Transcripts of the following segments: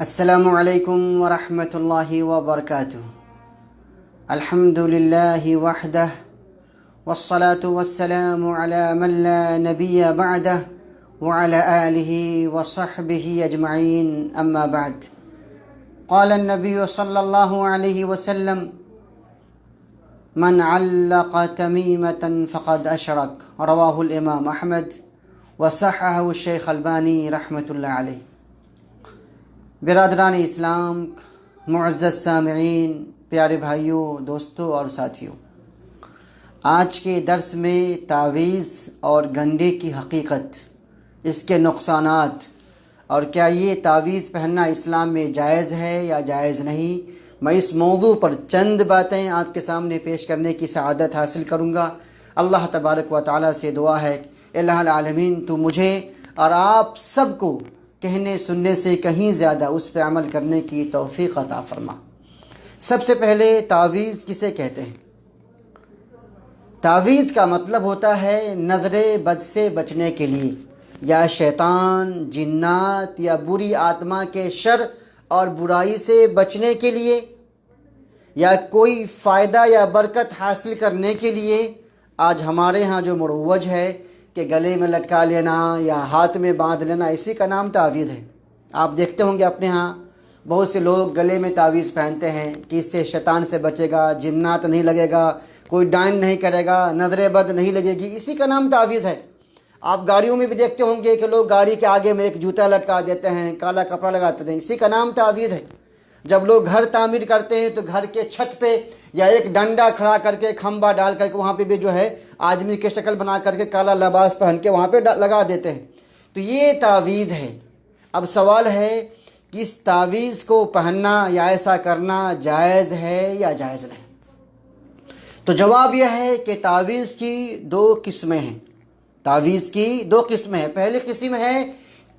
السلام علیکم ورحمۃ اللہ وبرکاتہ۔ الحمد للہ وحدہ والصلاة والسلام علی من لا نبی بعدہ وعلى آلہ وصحبہ اجمعین، اما بعد۔ قال النبی صلی اللہ علیہ وسلم: من علق تمیمة فقد اشرک، رواہ الامام احمد وصححہ الشیخ البانی رحمۃ اللہ علیہ۔ برادران اسلام، معزز سامعین، پیارے بھائیوں، دوستوں اور ساتھیوں، آج کے درس میں تعویذ اور گنڈے کی حقیقت، اس کے نقصانات اور کیا یہ تعویذ پہننا اسلام میں جائز ہے یا جائز نہیں، میں اس موضوع پر چند باتیں آپ کے سامنے پیش کرنے کی سعادت حاصل کروں گا۔ اللہ تبارک و تعالیٰ سے دعا ہے، الہ العالمین تو مجھے اور آپ سب کو کہنے سننے سے کہیں زیادہ اس پہ عمل کرنے کی توفیق عطا فرما۔ سب سے پہلے تعویذ کسے کہتے ہیں؟ تعویذ کا مطلب ہوتا ہے نظر بد سے بچنے کے لیے، یا شیطان، جنات یا بری آتما کے شر اور برائی سے بچنے کے لیے، یا کوئی فائدہ یا برکت حاصل کرنے کے لیے۔ آج ہمارے ہاں جو مروج ہے کہ گلے میں لٹکا لینا یا ہاتھ میں باندھ لینا، اسی کا نام تعویذ ہے۔ آپ دیکھتے ہوں گے اپنے ہاں بہت سے لوگ گلے میں تعویذ پہنتے ہیں کہ اس سے شیطان سے بچے گا، جنات نہیں لگے گا، کوئی ڈائن نہیں کرے گا، نظر بد نہیں لگے گی، اسی کا نام تعویذ ہے۔ آپ گاڑیوں میں بھی دیکھتے ہوں گے کہ لوگ گاڑی کے آگے میں ایک جوتا لٹکا دیتے ہیں، کالا کپڑا لگاتے ہیں، اسی کا نام تعویذ ہے۔ جب لوگ گھر تعمیر کرتے ہیں تو گھر کے چھت پہ یا ایک ڈنڈا کھڑا کر کے، کھمبا ڈال کر کے، وہاں پہ بھی جو ہے آدمی کی شکل بنا کر کے کالا لباس پہن کے وہاں پہ لگا دیتے ہیں، تو یہ تعویذ ہے۔ اب سوال ہے کہ اس تعویذ کو پہننا یا ایسا کرنا جائز ہے یا جائز نہیں؟ تو جواب یہ ہے کہ تعویذ کی دو قسمیں ہیں۔ تعویذ کی دو قسمیں ہیں۔ پہلی قسم ہے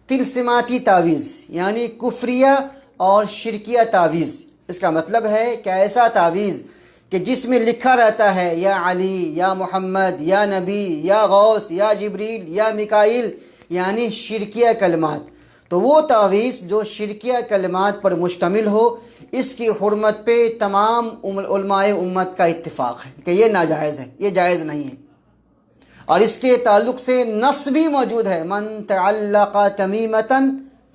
طلسماتی تعویذ، یعنی کفریہ اور شرکیہ تعویذ۔ اس کا مطلب ہے کہ ایسا تعویذ کہ جس میں لکھا رہتا ہے یا علی یا محمد یا نبی یا غوث یا جبریل یا میکائیل، یعنی شرکیہ کلمات۔ تو وہ تعویذ جو شرکیہ کلمات پر مشتمل ہو، اس کی حرمت پہ تمام علماء امت کا اتفاق ہے کہ یہ ناجائز ہے، یہ جائز نہیں ہے۔ اور اس کے تعلق سے نص بھی موجود ہے، من تعلق تمیمۃ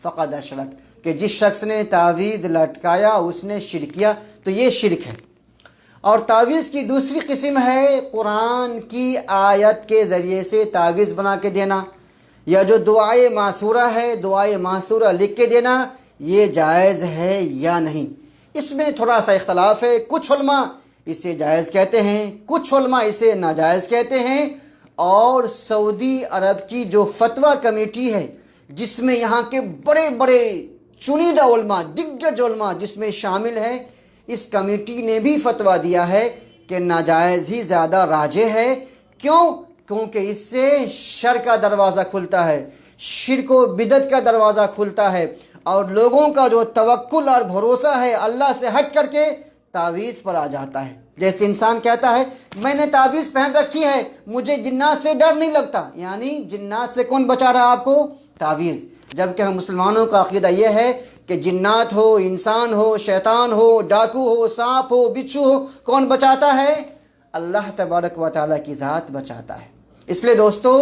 فقد اشرک، کہ جس شخص نے تعویذ لٹکایا اس نے شرک کیا، تو یہ شرک ہے۔ اور تعویذ کی دوسری قسم ہے قرآن کی آیت کے ذریعے سے تعویذ بنا کے دینا، یا جو دعائے معثورہ ہے، دعائے معثورہ لکھ کے دینا، یہ جائز ہے یا نہیں؟ اس میں تھوڑا سا اختلاف ہے۔ کچھ علماء اسے جائز کہتے ہیں، کچھ علماء اسے ناجائز کہتے ہیں۔ اور سعودی عرب کی جو فتویٰ کمیٹی ہے، جس میں یہاں کے بڑے بڑے چنیدہ علماء، دگج علماء جس میں شامل ہیں، اس کمیٹی نے بھی فتویٰ دیا ہے کہ ناجائز ہی زیادہ راجح ہے۔ کیوں؟ کیونکہ اس سے شر کا دروازہ کھلتا ہے، شرک و بدعت کا دروازہ کھلتا ہے، اور لوگوں کا جو توکل اور بھروسہ ہے اللہ سے ہٹ کر کے تعویذ پر آ جاتا ہے۔ جیسے انسان کہتا ہے میں نے تعویذ پہن رکھی ہے، مجھے جنات سے ڈر نہیں لگتا، یعنی جنات سے کون بچا رہا آپ کو؟ تعویذ۔ جبکہ ہم مسلمانوں کا عقیدہ یہ ہے کہ جنات ہو، انسان ہو، شیطان ہو، ڈاکو ہو، سانپ ہو، بچھو ہو، کون بچاتا ہے؟ اللہ تبارک و تعالیٰ کی ذات بچاتا ہے۔ اس لیے دوستو،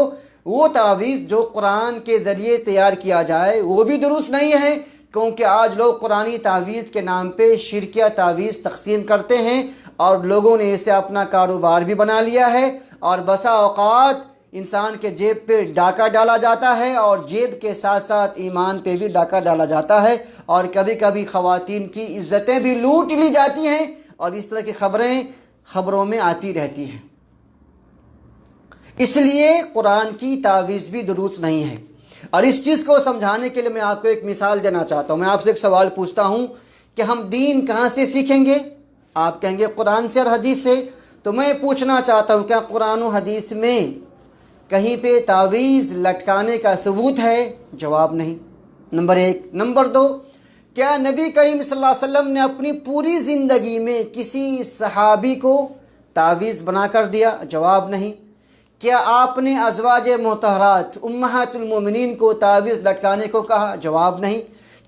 وہ تعویذ جو قرآن کے ذریعے تیار کیا جائے وہ بھی درست نہیں ہے، کیونکہ آج لوگ قرآنی تعویذ کے نام پہ شرکیہ تعویذ تقسیم کرتے ہیں، اور لوگوں نے اسے اپنا کاروبار بھی بنا لیا ہے۔ اور بسا اوقات انسان کے جیب پہ ڈاکہ ڈالا جاتا ہے، اور جیب کے ساتھ ساتھ ایمان پہ بھی ڈاکہ ڈالا جاتا ہے، اور کبھی کبھی خواتین کی عزتیں بھی لوٹ لی جاتی ہیں، اور اس طرح کی خبروں میں آتی رہتی ہیں۔ اس لیے قرآن کی تعویذ بھی درست نہیں ہے۔ اور اس چیز کو سمجھانے کے لیے میں آپ کو ایک مثال دینا چاہتا ہوں۔ میں آپ سے ایک سوال پوچھتا ہوں کہ ہم دین کہاں سے سیکھیں گے؟ آپ کہیں گے قرآن سے اور حدیث سے۔ تو میں پوچھنا چاہتا ہوں، کیا قرآن و حدیث میں کہیں پہ تعویذ لٹکانے کا ثبوت ہے؟ جواب نہیں، نمبر ایک۔ نمبر دو، کیا نبی کریم صلی اللہ علیہ وسلم نے اپنی پوری زندگی میں کسی صحابی کو تعویذ بنا کر دیا؟ جواب نہیں۔ کیا آپ نے ازواج مطہرات امہات المومنین کو تعویذ لٹکانے کو کہا؟ جواب نہیں۔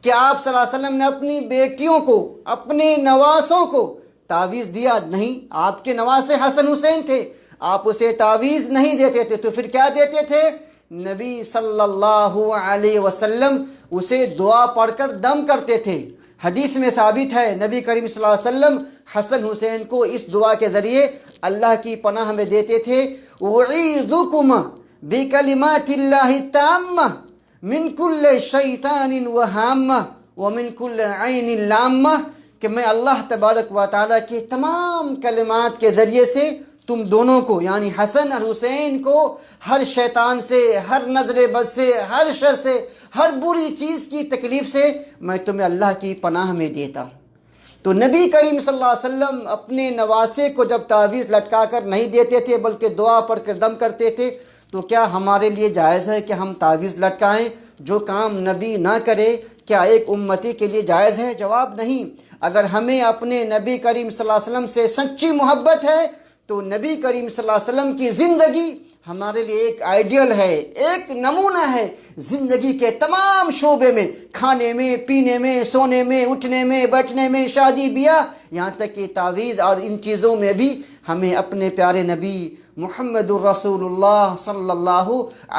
کہ آپ صلی اللہ علیہ وسلم نے اپنی بیٹیوں کو، اپنے نواسوں کو تعویذ دیا؟ نہیں، آپ کے نواسے حسن حسین تھے، آپ اسے تعویذ نہیں دیتے تھے، تو پھر کیا دیتے تھے؟ نبی صلی اللہ علیہ وسلم اسے دعا پڑھ کر دم کرتے تھے۔ حدیث میں ثابت ہے نبی کریم صلی اللہ علیہ وسلم حسن حسین کو اس دعا کے ذریعے اللہ کی پناہ میں دیتے تھے، اعیذکم بکلمات اللہ التامہ من کل شیطان وہامہ ومن کل عین لامہ، کہ میں اللہ تبارک و تعالیٰ کے تمام کلمات کے ذریعے سے تم دونوں کو، یعنی حسن اور حسین کو، ہر شیطان سے، ہر نظر بد سے، ہر شر سے، ہر بری چیز کی تکلیف سے میں تمہیں اللہ کی پناہ میں دیتا ہوں۔ تو نبی کریم صلی اللہ علیہ وسلم اپنے نواسے کو جب تعویذ لٹکا کر نہیں دیتے تھے بلکہ دعا پڑھ کر دم کرتے تھے، تو کیا ہمارے لیے جائز ہے کہ ہم تعویذ لٹکائیں؟ جو کام نبی نہ کرے کیا ایک امتی کے لیے جائز ہے؟ جواب نہیں۔ اگر ہمیں اپنے نبی کریم صلی اللہ علیہ وسلم سے سچی محبت ہے تو نبی کریم صلی اللہ علیہ وسلم کی زندگی ہمارے لیے ایک آئیڈیل ہے، ایک نمونہ ہے۔ زندگی کے تمام شعبے میں، کھانے میں، پینے میں، سونے میں، اٹھنے میں، بیٹھنے میں، شادی بیاہ، یہاں تک کہ تعویذ اور ان چیزوں میں بھی ہمیں اپنے پیارے نبی محمد الرسول اللہ صلی اللہ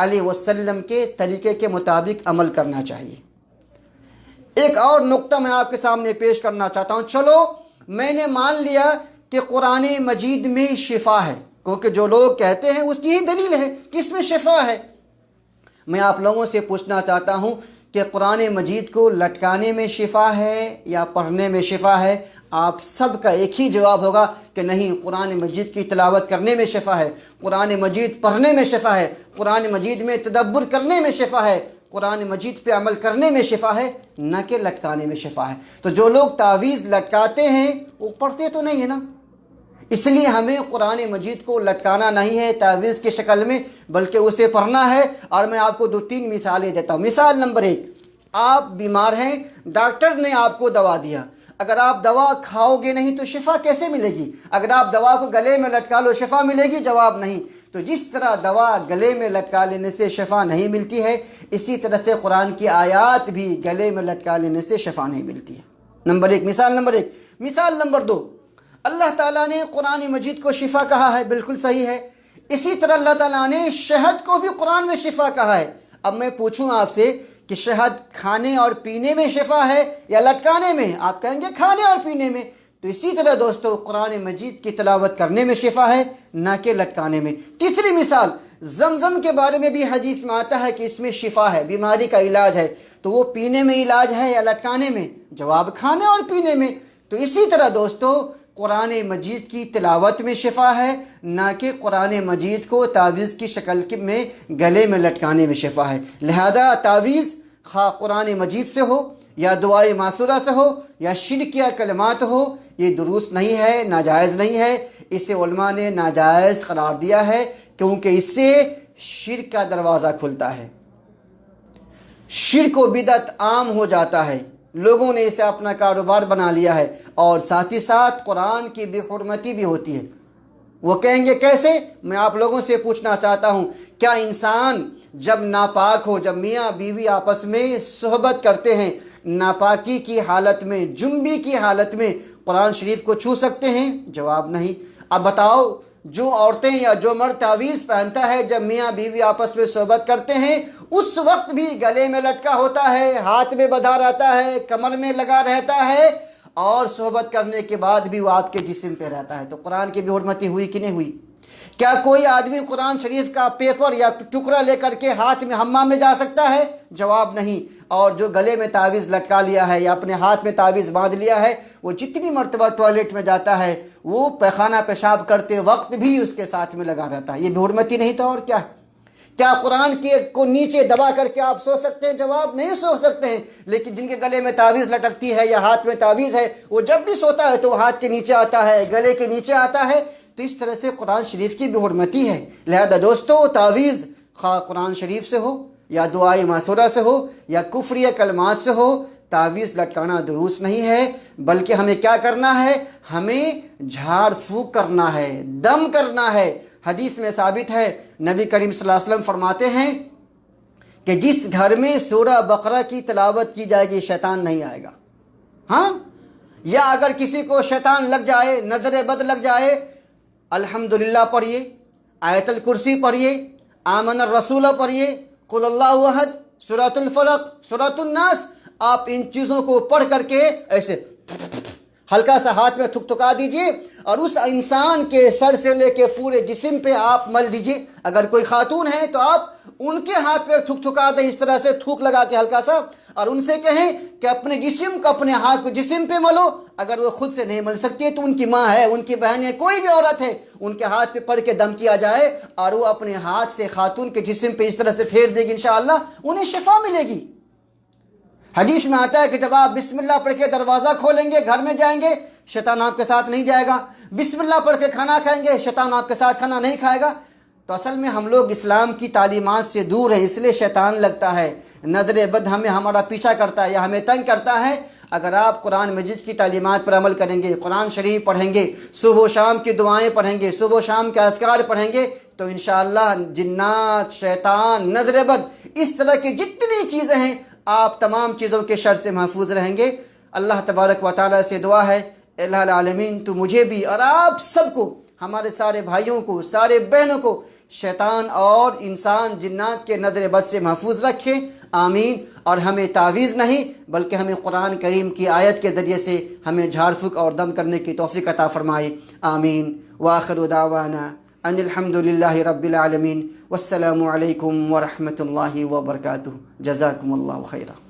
علیہ وسلم کے طریقے کے مطابق عمل کرنا چاہیے۔ ایک اور نقطہ میں آپ کے سامنے پیش کرنا چاہتا ہوں۔ چلو میں نے مان لیا کہ قرآن مجید میں شفا ہے، کیونکہ جو لوگ کہتے ہیں اس کی ہی دلیل ہے کہ اس میں شفا ہے۔ میں آپ لوگوں سے پوچھنا چاہتا ہوں کہ قرآن مجید کو لٹکانے میں شفا ہے یا پڑھنے میں شفا ہے؟ آپ سب کا ایک ہی جواب ہوگا کہ نہیں، قرآن مجید کی تلاوت کرنے میں شفا ہے، قرآن مجید پڑھنے میں شفا ہے، قرآن مجید میں تدبر کرنے میں شفا ہے، قرآن مجید پہ عمل کرنے میں شفا ہے، نہ کہ لٹکانے میں شفا ہے۔ تو جو لوگ تعویذ لٹکاتے ہیں وہ پڑھتے تو نہیں ہے نا، اس لیے ہمیں قرآن مجید کو لٹکانا نہیں ہے تعویذ کی شکل میں، بلکہ اسے پڑھنا ہے۔ اور میں آپ کو 2-3 مثالیں دیتا ہوں۔ مثال نمبر 1، آپ بیمار ہیں، ڈاکٹر نے آپ کو دوا دیا، اگر آپ دوا کھاؤ گے نہیں تو شفا کیسے ملے گی؟ اگر آپ دوا کو گلے میں لٹکا لو شفا ملے گی؟ جواب نہیں۔ تو جس طرح دوا گلے میں لٹکا لینے سے شفا نہیں ملتی ہے، اسی طرح سے قرآن کی آیات بھی گلے میں لٹکا لینے سے شفا نہیں ملتی ہے۔ نمبر 1، مثال نمبر 1۔ مثال نمبر 2، اللہ تعالیٰ نے قرآن مجید کو شفا کہا ہے، بالکل صحیح ہے۔ اسی طرح اللہ تعالیٰ نے شہد کو بھی قرآن میں شفا کہا ہے۔ اب میں پوچھوں آپ سے کہ شہد کھانے اور پینے میں شفا ہے یا لٹکانے میں؟ آپ کہیں گے کھانے اور پینے میں۔ تو اسی طرح دوستو قرآن مجید کی تلاوت کرنے میں شفا ہے، نہ کہ لٹکانے میں۔ تیسری مثال، زمزم کے بارے میں بھی حدیث میں آتا ہے کہ اس میں شفا ہے، بیماری کا علاج ہے، تو وہ پینے میں علاج ہے یا لٹکانے میں؟ جواب کھانے اور پینے میں۔ تو اسی طرح دوستو قرآن مجید کی تلاوت میں شفا ہے، نہ کہ قرآن مجید کو تعویذ کی شکل میں گلے میں لٹکانے میں شفا ہے۔ لہذا تعویذ خواہ قرآن مجید سے ہو یا دعائے معصورہ سے ہو یا شرک یا کلمات ہو، یہ درست نہیں ہے، ناجائز نہیں ہے۔ اسے علماء نے ناجائز قرار دیا ہے کیونکہ اس سے شرک کا دروازہ کھلتا ہے، شرک و بدعت عام ہو جاتا ہے، لوگوں نے اسے اپنا کاروبار بنا لیا ہے، اور ساتھ ہی ساتھ قرآن کی بے حرمتی بھی ہوتی ہے۔ وہ کہیں گے کیسے؟ میں آپ لوگوں سے پوچھنا چاہتا ہوں، کیا انسان جب ناپاک ہو، جب میاں بیوی آپس میں صحبت کرتے ہیں، ناپاکی کی حالت میں، جنبی کی حالت میں قرآن شریف کو چھو سکتے ہیں؟ جواب نہیں۔ اب بتاؤ، جو عورتیں یا جو مرد تعویذ پہنتا ہے جب میاں بیوی آپس میں صحبت کرتے ہیں، اس وقت بھی گلے میں لٹکا ہوتا ہے، ہاتھ میں بندھا رہتا ہے، کمر میں لگا رہتا ہے، اور صحبت کرنے کے بعد بھی وہ آپ کے جسم پہ رہتا ہے، تو قرآن کی بے حرمتی ہوئی کہ نہیں ہوئی؟ کیا کوئی آدمی قرآن شریف کا پیپر یا ٹکڑا لے کر کے ہاتھ میں حمام میں جا سکتا ہے؟ جواب نہیں۔ اور جو گلے میں تعویذ لٹکا لیا ہے یا اپنے ہاتھ میں تعویذ باندھ لیا ہے، وہ جتنی مرتبہ ٹوائلٹ میں جاتا ہے وہ پیخانہ پیشاب کرتے وقت بھی اس کے ساتھ میں لگا رہتا ہے۔ یہ بے حرمتی نہیں تو اور کیا ہے؟ کیا قرآن کو نیچے دبا کر کے آپ سو سکتے ہیں؟ جواب نہیں سو سکتے ہیں۔ لیکن جن کے گلے میں تعویذ لٹکتی ہے یا ہاتھ میں تعویذ ہے، وہ جب بھی سوتا ہے تو وہ ہاتھ کے نیچے آتا ہے، گلے کے نیچے آتا ہے۔ تو اس طرح سے قرآن شریف کی بے حرمتی ہے۔ لہذا دوستو تعویذ خواہ قرآن شریف سے ہو یا دعائے معصورہ سے ہو یا کفری کلمات سے ہو، تعویذ لٹکانا درست نہیں ہے، بلکہ ہمیں کیا کرنا ہے؟ ہمیں جھاڑ پھونک کرنا ہے، دم کرنا ہے۔ حدیث میں ثابت ہے، نبی کریم صلی اللہ علیہ وسلم فرماتے ہیں کہ جس گھر میں سورہ بقرہ کی تلاوت کی جائے گی شیطان نہیں آئے گا. ہاں، یا اگر کسی کو شیطان لگ جائے، نظر بد لگ جائے، الحمدللہ پڑھیے، آیت الکرسی پڑھیے، آمن الرسول پڑھیے، قل اللہ احد، سورۃ الفلق، سورۃ الناس. آپ ان چیزوں کو پڑھ کر کے ایسے ہلکا سا ہاتھ میں تھکا دیجئے اور اس انسان کے سر سے لے کے پورے جسم پہ آپ مل دیجئے. اگر کوئی خاتون ہے تو آپ ان کے ہاتھ پہ تھکا دیں، اس طرح سے تھوک لگا کے ہلکا سا، اور ان سے کہیں کہ اپنے جسم کو، اپنے ہاتھ کو جسم پہ ملو. اگر وہ خود سے نہیں مل سکتی ہے تو ان کی ماں ہے، ان کی بہن ہے، کوئی بھی عورت ہے، ان کے ہاتھ پہ پڑھ کے دم کیا جائے اور وہ اپنے ہاتھ سے خاتون کے جسم پہ اس طرح سے پھیر دے گی، انشاءاللہ انہیں شفا ملے گی. حدیث میں آتا ہے کہ جب آپ بسم اللہ پڑھ کے دروازہ کھولیں گے، گھر میں جائیں گے، شیطان آپ کے ساتھ نہیں جائے گا. بسم اللہ پڑھ کے کھانا کھائیں گے، شیطان آپ کے ساتھ کھانا نہیں کھائے گا. تو اصل میں ہم لوگ اسلام کی تعلیمات سے دور ہیں، اس لیے شیطان لگتا ہے، نظر بد ہمارا پیچھا کرتا ہے یا ہمیں تنگ کرتا ہے. اگر آپ قرآن مجید کی تعلیمات پر عمل کریں گے، قرآن شریف پڑھیں گے، صبح و شام کی دعائیں پڑھیں گے، صبح و شام کے اذکار پڑھیں گے، تو انشاءاللہ جنات، شیطان، نظر بد، اس طرح کی جتنی چیزیں ہیں، آپ تمام چیزوں کے شر سے محفوظ رہیں گے. اللہ تبارک و تعالیٰ سے دعا ہے، الہ العالمین تو مجھے بھی اور آپ سب کو، ہمارے سارے بھائیوں کو، سارے بہنوں کو شیطان اور انسان جنات کے نظر بد سے محفوظ رکھے. آمین. اور ہمیں تعویذ نہیں بلکہ ہمیں قرآن کریم کی آیت کے ذریعے سے ہمیں جھاڑ پھونک اور دم کرنے کی توفیق عطا فرمائے. آمین. وآخر دعوانا ان الحمد للہ رب العالمین. والسلام علیکم ورحمۃ اللہ وبرکاتہ. جزاکم اللہ خیرا.